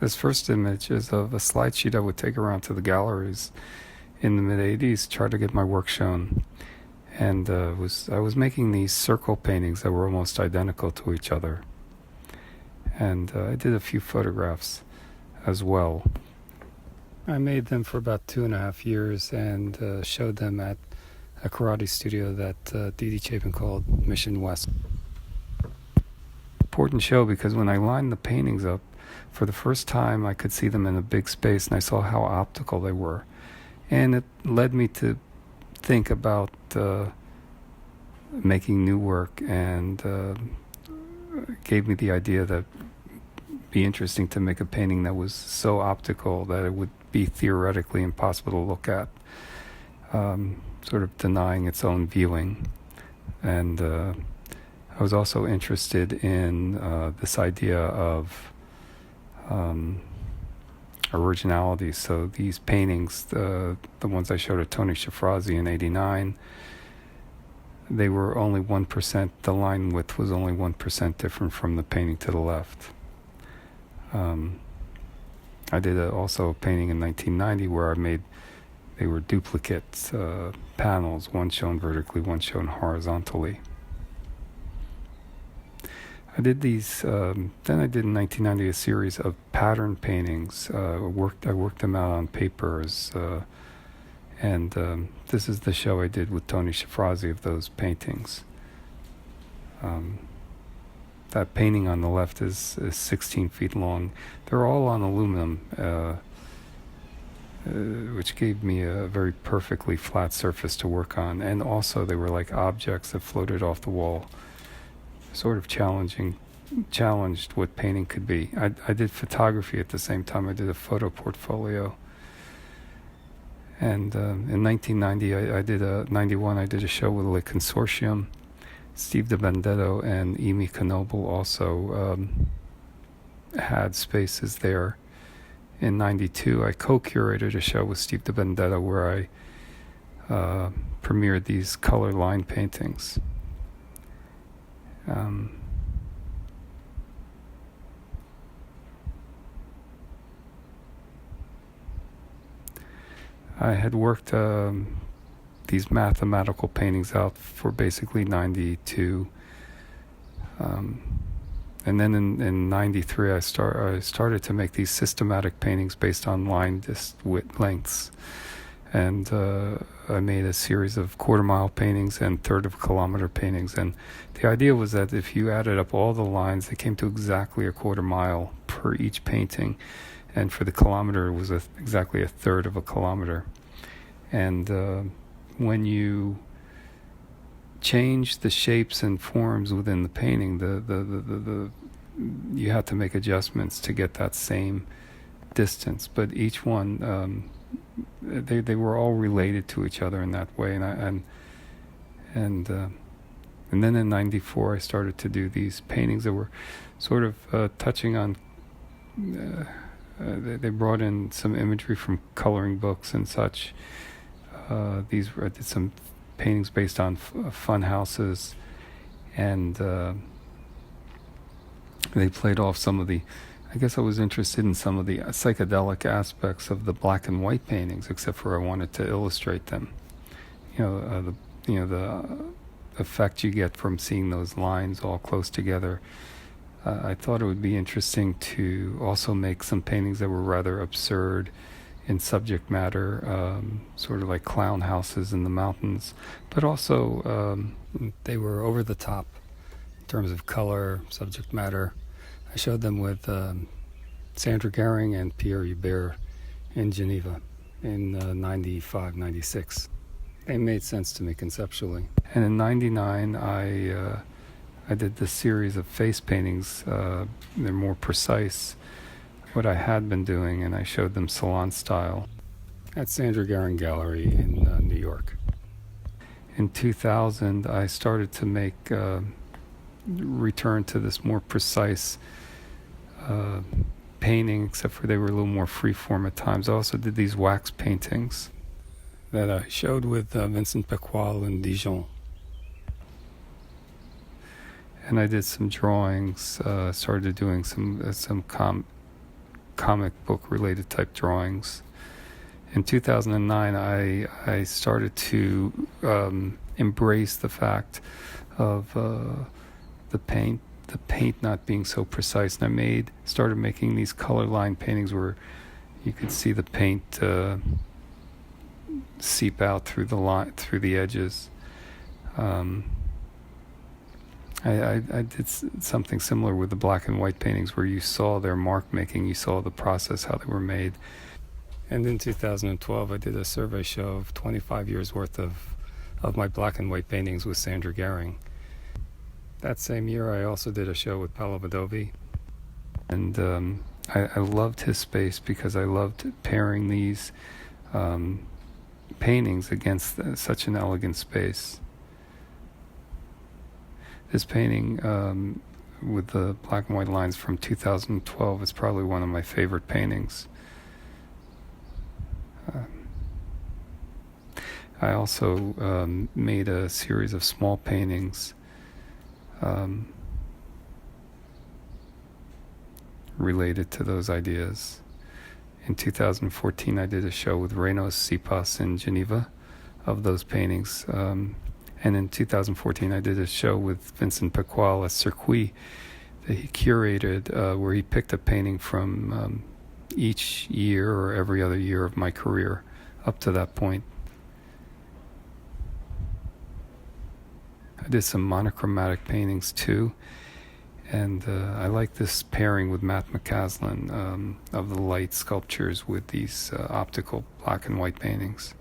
This first image is of a slide sheet I would take around to the galleries in the mid-'80s, try to get my work shown. And I was making these circle paintings that were almost identical to each other. And I did a few photographs as well. I made them for about 2.5 years and showed them at a karate studio that Didi Chapin called Mission West. Important show because when I lined the paintings up, for the first time I could see them in a big space and I saw how optical they were. And it led me to think about making new work, and gave me the idea that it'd be interesting to make a painting that was so optical that it would be theoretically impossible to look at, sort of denying its own viewing. And I was also interested in this idea of originality. So these paintings, the ones I showed at Tony Shafrazi in '89, they were only 1%, the line width was only 1% different from the painting to the left. I did also a painting in 1990 where they were duplicate panels, one shown vertically, one shown horizontally. I did these, then I did in 1990 a series of pattern paintings. I worked them out on papers, and this is the show I did with Tony Shafrazi of those paintings. That painting on the left is 16 feet long. They're all on aluminum, which gave me a very perfectly flat surface to work on. And also they were like objects that floated off the wall, sort of challenged what painting could be. I did photography at the same time. I did a photo portfolio. And in 1990, 91, I did a show with Le Consortium. Steve DiBendetto and Emi Knoebel also had spaces there. In 92, I co-curated a show with Steve DiBendetto where I premiered these color line paintings. I had worked these mathematical paintings out for basically 92. And then in 93, I started to make these systematic paintings based on line width lengths. And I made a series of quarter-mile paintings and third-of-a-kilometer paintings. And the idea was that if you added up all the lines, they came to exactly a quarter mile per each painting. And for the kilometer, it was exactly a third of a kilometer. And when you change the shapes and forms within the painting, you have to make adjustments to get that same distance. But each one, they were all related to each other in that way. And then in '94, I started to do these paintings that were sort of touching on. They brought in some imagery from coloring books and such. I did some paintings based on fun houses, and they played off some of the. I guess I was interested in some of the psychedelic aspects of the black and white paintings, except for I wanted to illustrate them. The effect you get from seeing those lines all close together. I thought it would be interesting to also make some paintings that were rather absurd in subject matter, sort of like clown houses in the mountains, but also they were over the top in terms of color, subject matter. I showed them with Sandra Gehring and Pierre Hubert in Geneva in 95, 96. They made sense to me conceptually. And in 99, I did this series of face paintings. They're more precise, what I had been doing, and I showed them salon style at Sandra Gehring Gallery in New York. In 2000, I started to return to this more precise painting, except for they were a little more freeform at times. I also did these wax paintings that I showed with Vincent Pequal in Dijon. And I did some drawings, started doing some comic book related type drawings. In 2009, I started to embrace the fact of the paint not being so precise, and I started making these color line paintings where you could see the paint seep out through the edges. I did something similar with the black and white paintings where you saw their mark making, you saw the process, how they were made. And in 2012, I did a survey show of 25 years worth of my black and white paintings with Sandra Gehring. That same year, I also did a show with Paolo Vadovi. And I loved his space because I loved pairing these paintings against such an elegant space. This painting with the black and white lines from 2012 is probably one of my favorite paintings. I also made a series of small paintings related to those ideas. In 2014, I did a show with Renos Sipas in Geneva of those paintings. And in 2014, I did a show with Vincent Pequal at Circuit that he curated, where he picked a painting from each year or every other year of my career up to that point. I did some monochromatic paintings too, and I like this pairing with Matt McCaslin of the light sculptures with these optical black and white paintings.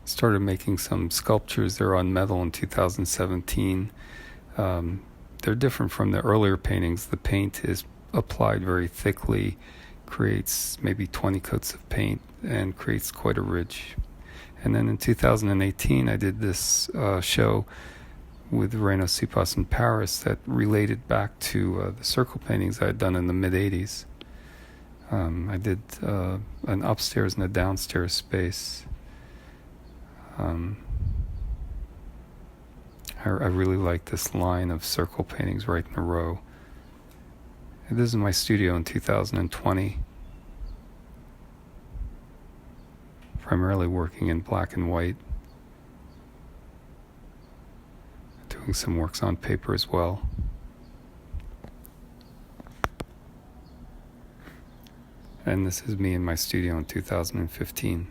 Started making some sculptures. They're on metal in 2017. They're different from the earlier paintings. The paint is applied very thickly, creates maybe 20 coats of paint, and creates quite a ridge. And then in 2018, I did this show with Renos Sipas in Paris that related back to the circle paintings I had done in the mid-'80s. I did an upstairs and a downstairs space. I really like this line of circle paintings right in a row. And this is my studio in 2020. Primarily working in black and white. Doing some works on paper as well. And this is me in my studio in 2015.